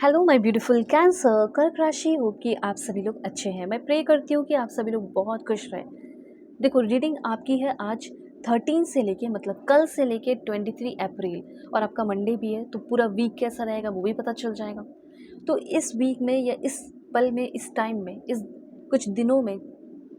Hello my beautiful cancer. कर्क राशि हो कि आप सभी लोग अच्छे हैं। मैं प्रे करती हूँ कि आप सभी लोग बहुत खुश रहें। देखो, रीडिंग आपकी है आज 13 से लेके मतलब कल से लेके 23 अप्रैल, और आपका मंडे भी है, तो पूरा वीक कैसा रहेगा वो भी पता चल जाएगा। तो इस वीक में या इस पल में, इस टाइम में, इस कुछ दिनों में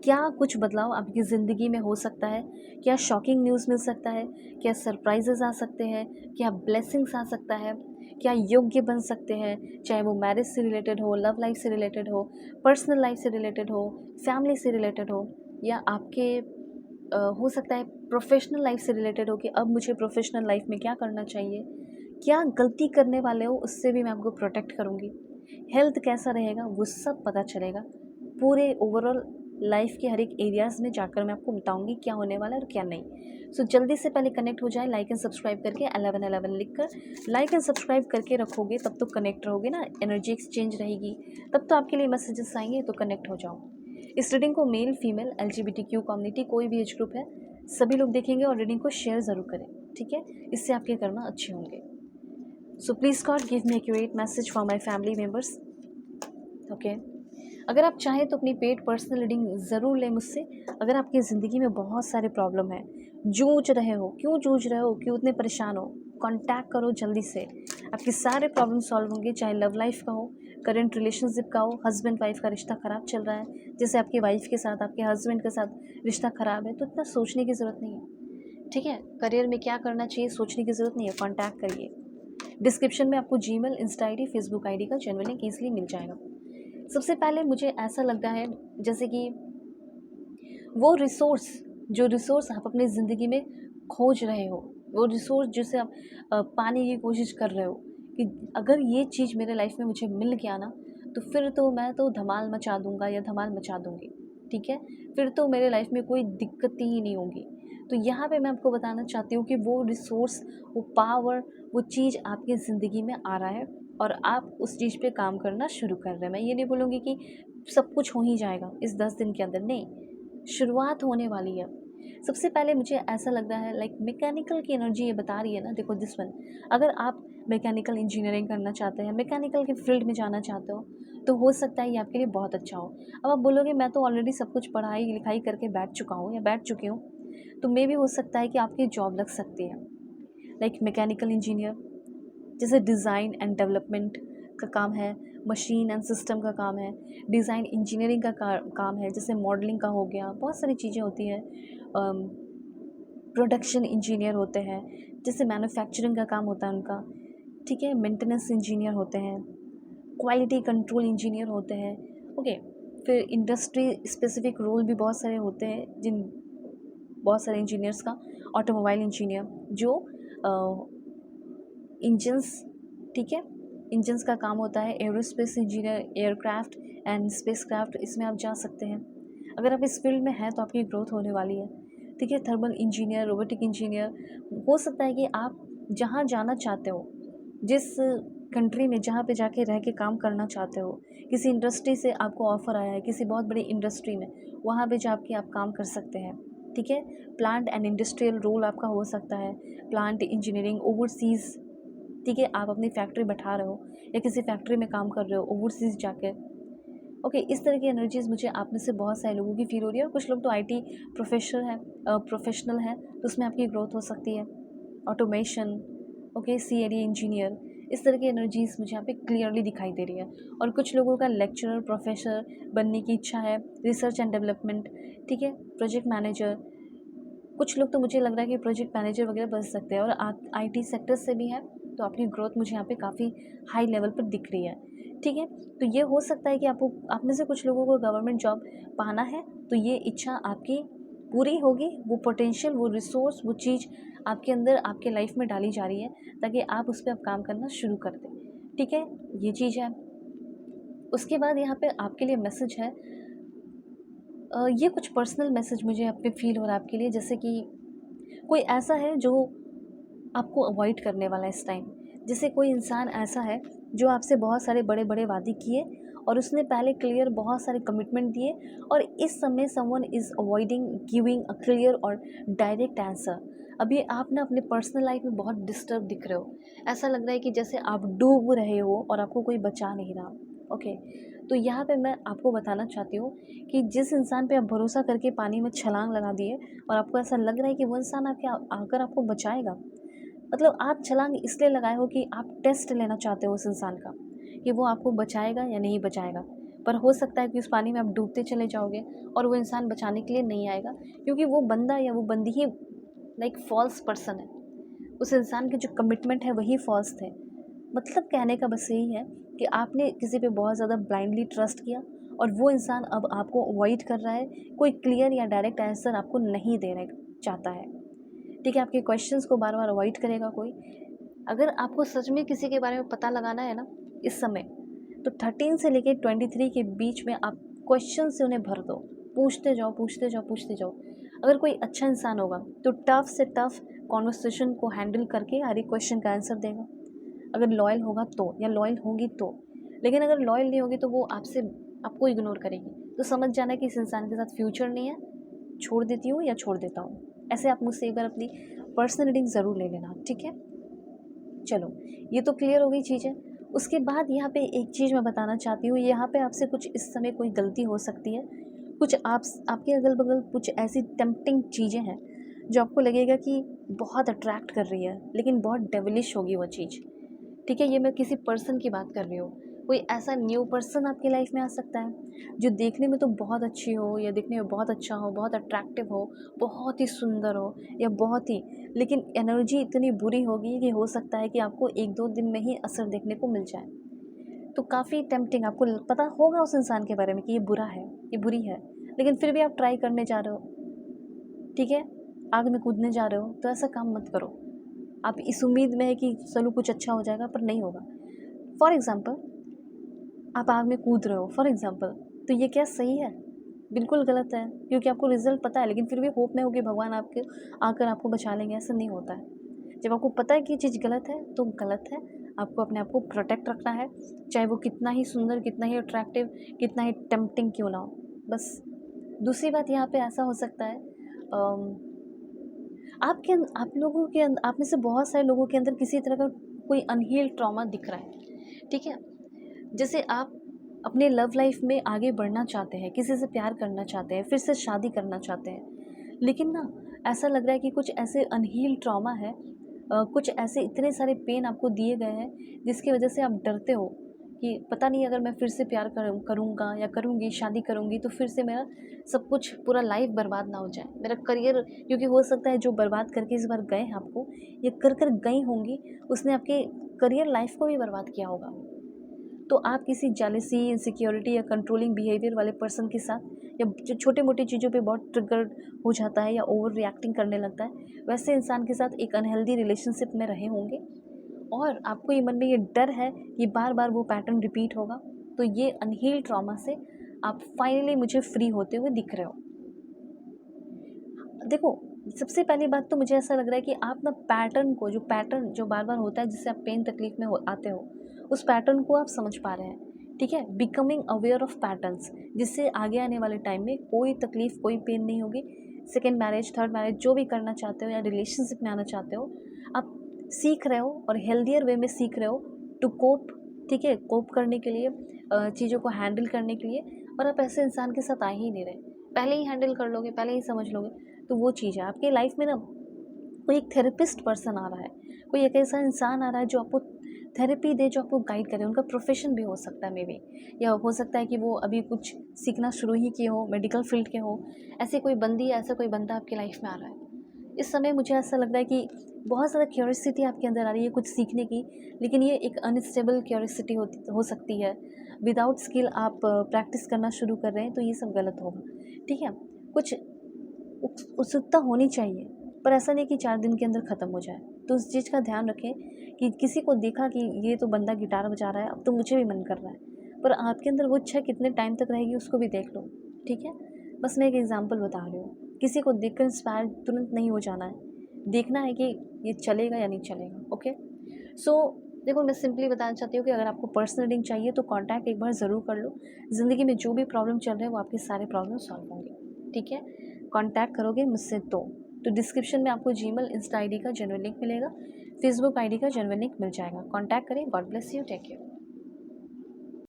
क्या कुछ बदलाव आपकी ज़िंदगी में हो सकता है? क्या शॉकिंग न्यूज़ मिल सकता है? क्या सरप्राइजेज़ आ सकते हैं? क्या ब्लेसिंग्स आ सकता है? क्या योग्य बन सकते हैं? चाहे वो मैरिज से रिलेटेड हो, लव लाइफ से रिलेटेड हो, पर्सनल लाइफ से रिलेटेड हो, फैमिली से रिलेटेड हो, या आपके हो सकता है प्रोफेशनल लाइफ से रिलेटेड हो कि अब मुझे प्रोफेशनल लाइफ में क्या करना चाहिए। क्या गलती करने वाले हो उससे भी मैं आपको प्रोटेक्ट करूँगी। हेल्थ कैसा रहेगा वो सब पता चलेगा। पूरे ओवरऑल लाइफ के हर एक एरियाज़ में जाकर मैं आपको बताऊंगी क्या होने वाला है और क्या नहीं। सो जल्दी से पहले कनेक्ट हो जाए, लाइक एंड सब्सक्राइब करके 1111 लिख कर लाइक एंड सब्सक्राइब करके रखोगे, तब तो कनेक्ट रहोगे ना, एनर्जी एक्सचेंज रहेगी, तब तो आपके लिए मैसेजेस आएंगे, तो कनेक्ट हो जाओ। इस रीडिंग को मेल फीमेल LGBTQ कम्युनिटी कोई भी एज ग्रुप है सभी लोग देखेंगे, और रीडिंग को शेयर ज़रूर करें, ठीक है? इससे आपके कर्म अच्छे होंगे। So please God give me accurate message for my family members. Okay, अगर आप चाहें तो अपनी पेड पर्सनल रीडिंग ज़रूर लें मुझसे। अगर आपकी ज़िंदगी में बहुत सारे प्रॉब्लम हैं, जूझ रहे हो, क्यों जूझ रहे हो, क्यों इतने परेशान हो, कांटेक्ट करो जल्दी से। आपके सारे प्रॉब्लम सॉल्व होंगे, चाहे लव लाइफ का हो, करंट रिलेशनशिप का हो, हस्बैंड वाइफ का रिश्ता ख़राब चल रहा है, जैसे आपकी वाइफ के साथ, आपके हस्बैंड के साथ रिश्ता ख़राब है, तो इतना सोचने की ज़रूरत नहीं है, ठीक है? करियर में क्या करना चाहिए सोचने की ज़रूरत नहीं है, कॉन्टैक्ट करिए। डिस्क्रिप्शन में आपको Gmail, Insta ID, Facebook ID का जेन्युइन लिंक ईजिली मिल जाएगा। सबसे पहले मुझे ऐसा लगता है जैसे कि वो रिसोर्स, जो रिसोर्स आप अपनी ज़िंदगी में खोज रहे हो, वो रिसोर्स जिसे आप पाने की कोशिश कर रहे हो कि अगर ये चीज़ मेरे लाइफ में मुझे मिल गया ना, तो फिर तो मैं तो धमाल मचा दूंगा या धमाल मचा दूंगी, ठीक है? फिर तो मेरे लाइफ में कोई दिक्कत ही नहीं होगी। तो यहाँ पे मैं आपको बताना चाहती हूँ कि वो रिसोर्स, वो पावर, वो चीज़ आपकी ज़िंदगी में आ रहा है, और आप उस चीज़ पे काम करना शुरू कर रहे हैं। मैं ये नहीं बोलूँगी कि सब कुछ हो ही जाएगा इस 10 दिन के अंदर, नहीं, शुरुआत होने वाली है। सबसे पहले मुझे ऐसा लग रहा है लाइक मैकेनिकल की एनर्जी ये बता रही है ना, देखो दिस वन, अगर आप मैकेनिकल इंजीनियरिंग करना चाहते हैं, मैकेनिकल के फील्ड में जाना चाहते हो, तो हो सकता है ये आपके लिए बहुत अच्छा हो। अब आप बोलोगे मैं तो ऑलरेडी सब कुछ पढ़ाई लिखाई करके बैठ चुका हूँ या बैठ चुकी हूँ, तो मे भी हो सकता है कि आपकी जॉब लग सकती है। लाइक मैकेनिकल इंजीनियर, जैसे डिज़ाइन एंड डेवलपमेंट का काम है, मशीन एंड सिस्टम का काम है, डिज़ाइन इंजीनियरिंग का काम है, जैसे मॉडलिंग का हो गया, बहुत सारी चीज़ें होती हैं। प्रोडक्शन इंजीनियर होते हैं, जैसे मैन्युफैक्चरिंग का काम होता है उनका, ठीक है? मेंटेनेंस इंजीनियर होते हैं, क्वालिटी कंट्रोल इंजीनियर होते हैं, ओके। फिर इंडस्ट्री स्पेसिफिक रोल भी बहुत सारे होते हैं, जिन बहुत सारे इंजीनियर्स का, ऑटोमोबाइल इंजीनियर जो इंजन्स, ठीक है, इंजन्स का काम होता है, aerospace engineer, aircraft and spacecraft, इसमें आप जा सकते हैं। अगर आप इस फील्ड में हैं तो आपकी ग्रोथ होने वाली है, ठीक है? थर्मल इंजीनियर, रोबोटिक इंजीनियर, हो सकता है कि आप जहाँ जाना चाहते हो, जिस कंट्री में जहाँ पे जाके रह के काम करना चाहते हो, किसी इंडस्ट्री से आपको ऑफ़र आया है, किसी बहुत बड़ी इंडस्ट्री में, वहाँ पे जाके आप काम कर सकते हैं, ठीक है? प्लांट एंड इंडस्ट्रियल रोल आपका हो सकता है, प्लांट इंजीनियरिंग ओवरसीज़, ठीक है? आप अपनी फैक्ट्री बैठा रहे हो या किसी फैक्ट्री में काम कर रहे हो ओवरसीज़ जाके, ओके। इस तरह की एनर्जीज़ मुझे आप में से बहुत सारे लोगों की फील हो रही है, और कुछ लोग तो IT प्रोफेशनल हैं, तो उसमें आपकी ग्रोथ हो सकती है। ऑटोमेशन, ओके, CAD इंजीनियर, इस तरह की एनर्जीज़ मुझे यहाँ पे क्लियरली दिखाई दे रही है। और कुछ लोगों का लेक्चरर, प्रोफेसर बनने की इच्छा है, रिसर्च एंड डेवलपमेंट, ठीक है, प्रोजेक्ट मैनेजर, कुछ लोग तो मुझे लग रहा है कि प्रोजेक्ट मैनेजर वगैरह बन सकते हैं, और IT सेक्टर से भी है, तो आपकी ग्रोथ मुझे यहाँ पे काफ़ी हाई लेवल पर दिख रही है, ठीक है? तो ये हो सकता है कि आपको, आप में से कुछ लोगों को गवर्नमेंट जॉब पाना है, तो ये इच्छा आपकी पूरी होगी। वो पोटेंशियल, वो रिसोर्स, वो चीज़ आपके अंदर, आपके लाइफ में डाली जा रही है, ताकि आप उस पर आप काम करना शुरू कर दें, ठीक है? ये चीज़ है। उसके बाद यहाँ पे आपके लिए मैसेज है, ये कुछ पर्सनल मैसेज मुझे आप पे फील हो रहा है आपके लिए, जैसे कि कोई ऐसा है जो आपको अवॉइड करने वाला है इस टाइम। जैसे कोई इंसान ऐसा है जो आपसे बहुत सारे बड़े बड़े वादे किए, और उसने पहले क्लियर बहुत सारे कमिटमेंट दिए, और इस समय someone is avoiding giving a clear और डायरेक्ट आंसर। अभी आप ना अपने पर्सनल लाइफ में बहुत डिस्टर्ब दिख रहे हो। ऐसा लग रहा है कि जैसे आप डूब रहे हो और आपको कोई बचा नहीं रहा। ओके, तो यहाँ पे मैं आपको बताना चाहती हूँ कि जिस इंसान पे आप भरोसा करके पानी में छलांग लगा दिए और आपको ऐसा लग रहा है कि वो इंसान आपके आकर आपको बचाएगा, मतलब आप छलांग इसलिए लगाए हो कि आप टेस्ट लेना चाहते हो उस इंसान का कि वो आपको बचाएगा या नहीं बचाएगा। पर हो सकता है कि उस पानी में आप डूबते चले जाओगे और वो इंसान बचाने के लिए नहीं आएगा, क्योंकि वो बंदा या वो बंदी ही लाइक फॉल्स पर्सन है। उस इंसान के जो कमिटमेंट है वही फॉल्स थे। मतलब कहने का बस यही है कि आपने किसी पे बहुत ज़्यादा ब्लाइंडली ट्रस्ट किया और वो इंसान अब आपको अवॉइड कर रहा है, कोई क्लियर या डायरेक्ट आंसर आपको नहीं देना चाहता है। ठीक है, आपके क्वेश्चंस को बार बार अवॉइड करेगा कोई। अगर आपको सच में किसी के बारे में पता लगाना है ना इस समय, तो 13 से लेके 23 के बीच में आप क्वेश्चन से उन्हें भर दो। पूछते जाओ, पूछते जाओ, पूछते जाओ। अगर कोई अच्छा इंसान होगा तो टफ से टफ कॉन्वर्सेशन को हैंडल करके हर एक क्वेश्चन का आंसर देगा। अगर लॉयल होगा तो, या लॉयल होगी तो। लेकिन अगर लॉयल नहीं होगी तो वो आपको इग्नोर करेगी। तो समझ जाना कि इस इंसान के साथ फ्यूचर नहीं है, छोड़ देती हूँ या छोड़ देता हूँ। ऐसे आप मुझसे एक बार अपनी पर्सनल रीडिंग ज़रूर ले लेना, ठीक है। चलो, ये तो क्लियर हो गई चीज़ें। उसके बाद यहाँ पे एक चीज़ मैं बताना चाहती हूँ, यहाँ पे आपसे कुछ इस समय कोई गलती हो सकती है। कुछ आपके अगल बगल कुछ ऐसी टेम्पटिंग चीज़ें हैं जो आपको लगेगा कि बहुत अट्रैक्ट कर रही है, लेकिन बहुत डेविलिश होगी वो चीज़। ठीक है, ये मैं किसी पर्सन की बात कर रही हूँ। कोई ऐसा न्यू पर्सन आपकी लाइफ में आ सकता है जो देखने में तो बहुत अच्छी हो, या देखने में बहुत अच्छा हो, बहुत अट्रैक्टिव हो, बहुत ही सुंदर हो, या बहुत ही, लेकिन एनर्जी इतनी बुरी होगी कि हो सकता है कि आपको 1-2 दिन में ही असर देखने को मिल जाए। तो काफ़ी टेम्पटिंग, आपको पता होगा उस इंसान के बारे में कि ये बुरा है, ये बुरी है, लेकिन फिर भी आप ट्राई करने जा रहे हो। ठीक है, आग में कूदने जा रहे हो, तो ऐसा काम मत करो। आप इस उम्मीद में है कि चलो कुछ अच्छा हो जाएगा, पर नहीं होगा। फॉर एग्ज़ाम्पल, आप आग में कूद रहे हो फॉर एग्ज़ाम्पल, तो ये क्या सही है? बिल्कुल गलत है, क्योंकि आपको रिज़ल्ट पता है, लेकिन फिर भी होप में हो कि भगवान आपके आकर आपको बचा लेंगे। ऐसा नहीं होता है। जब आपको पता है कि ये चीज़ गलत है, तो गलत है। आपको अपने आप को प्रोटेक्ट रखना है, चाहे वो कितना ही सुंदर, कितना ही अट्रैक्टिव, कितना ही टेम्प्टिंग क्यों ना हो। बस दूसरी बात यहाँ पे ऐसा हो सकता है, आप लोगों के आप में से बहुत सारे लोगों के अंदर किसी तरह का कोई अनहील्ड ट्रॉमा दिख रहा है। ठीक है, जैसे आप अपने लव लाइफ में आगे बढ़ना चाहते हैं, किसी से प्यार करना चाहते हैं, फिर से शादी करना चाहते हैं, लेकिन ना ऐसा लग रहा है कि कुछ ऐसे अनहील्ड ट्रॉमा है, कुछ ऐसे इतने सारे पेन आपको दिए गए हैं जिसकी वजह से आप डरते हो कि पता नहीं अगर मैं फिर से प्यार करूँगा या करूँगी, शादी करूँगी, तो फिर से मेरा सब कुछ पूरा लाइफ बर्बाद ना हो जाए, मेरा करियर। क्योंकि हो सकता है जो बर्बाद करके इस बार गए हैं आपको, ये कर गई होंगी, उसने आपके करियर लाइफ को भी बर्बाद किया होगा। तो आप किसी जेलसी, इनसिक्योरिटी या कंट्रोलिंग बिहेवियर वाले पर्सन के साथ, या जो छोटे मोटी चीज़ों पे बहुत ट्रिगर्ड हो जाता है या ओवर रिएक्टिंग करने लगता है, वैसे इंसान के साथ एक अनहेल्दी रिलेशनशिप में रहे होंगे, और आपको ये मन में ये डर है कि बार बार वो पैटर्न रिपीट होगा। तो ये अनहील्ड ट्रॉमा से आप फाइनली मुझे फ्री होते हुए दिख रहे हो। देखो, सबसे पहली बात तो मुझे ऐसा लग रहा है कि आप ना पैटर्न जो बार बार होता है, जिससे आप पेन तकलीफ में आते हो, उस पैटर्न को आप समझ पा रहे हैं। ठीक है, बिकमिंग अवेयर ऑफ पैटर्न्स, जिससे आगे आने वाले टाइम में कोई तकलीफ, कोई पेन नहीं होगी। सेकेंड मैरिज, थर्ड मैरिज, जो भी करना चाहते हो या रिलेशनशिप में आना चाहते हो, आप सीख रहे हो और हेल्दियर वे में सीख रहे हो टू कोप। ठीक है, कोप करने के लिए, चीज़ों को हैंडल करने के लिए। और आप ऐसे इंसान के साथ आ ही नहीं रहे, पहले ही हैंडल कर लोगे, पहले ही समझ लोगे। तो वो चीज़ है आपकी लाइफ में ना, कोई एक थेरेपिस्ट पर्सन आ रहा है, कोई एक ऐसा इंसान आ रहा है जो आपको थेरेपी दे, जो आपको गाइड करे। उनका प्रोफेशन भी हो सकता है मे बी, या हो सकता है कि वो अभी कुछ सीखना शुरू ही किए हो, मेडिकल फील्ड के हो। ऐसे कोई बंदी या ऐसा कोई बंदा आपकी लाइफ में आ रहा है इस समय। मुझे ऐसा लग रहा है कि बहुत ज़्यादा क्यूरियोसिटी आपके अंदर आ रही है कुछ सीखने की, लेकिन ये एक अनस्टेबल क्यूरियोसिटी हो सकती है। विदाउट स्किल आप प्रैक्टिस करना शुरू कर रहे हैं, तो ये सब गलत होगा। ठीक है, कुछ उत्सुकता होनी चाहिए, पर ऐसा नहीं कि 4 दिन के अंदर ख़त्म हो जाए। तो उस चीज़ का ध्यान रखें कि किसी को देखा कि ये तो बंदा गिटार बजा रहा है, अब तो मुझे भी मन कर रहा है, पर आपके अंदर वो इच्छा कितने टाइम तक रहेगी उसको भी देख लो। ठीक है, बस मैं एक एग्जांपल बता रही हूँ। किसी को देखकर इंस्पायर तुरंत नहीं हो जाना है, देखना है कि ये चलेगा या नहीं चलेगा। ओके, सो देखो, मैं सिंपली बताना चाहती हूँ कि अगर आपको पर्सनल रीडिंग चाहिए तो कांटेक्ट एक बार ज़रूर कर लो। ज़िंदगी में जो भी प्रॉब्लम चल रहे हैं वो आपके सारे प्रॉब्लम सॉल्व होंगे। ठीक है, कांटेक्ट करोगे मुझसे तो तो डिस्क्रिप्शन में आपको जीमेल, इंस्टा आईडी का जेन्युइन लिंक मिलेगा, फेसबुक आईडी का जेन्युइन लिंक मिल जाएगा। कॉन्टैक्ट करें। God bless you, take care.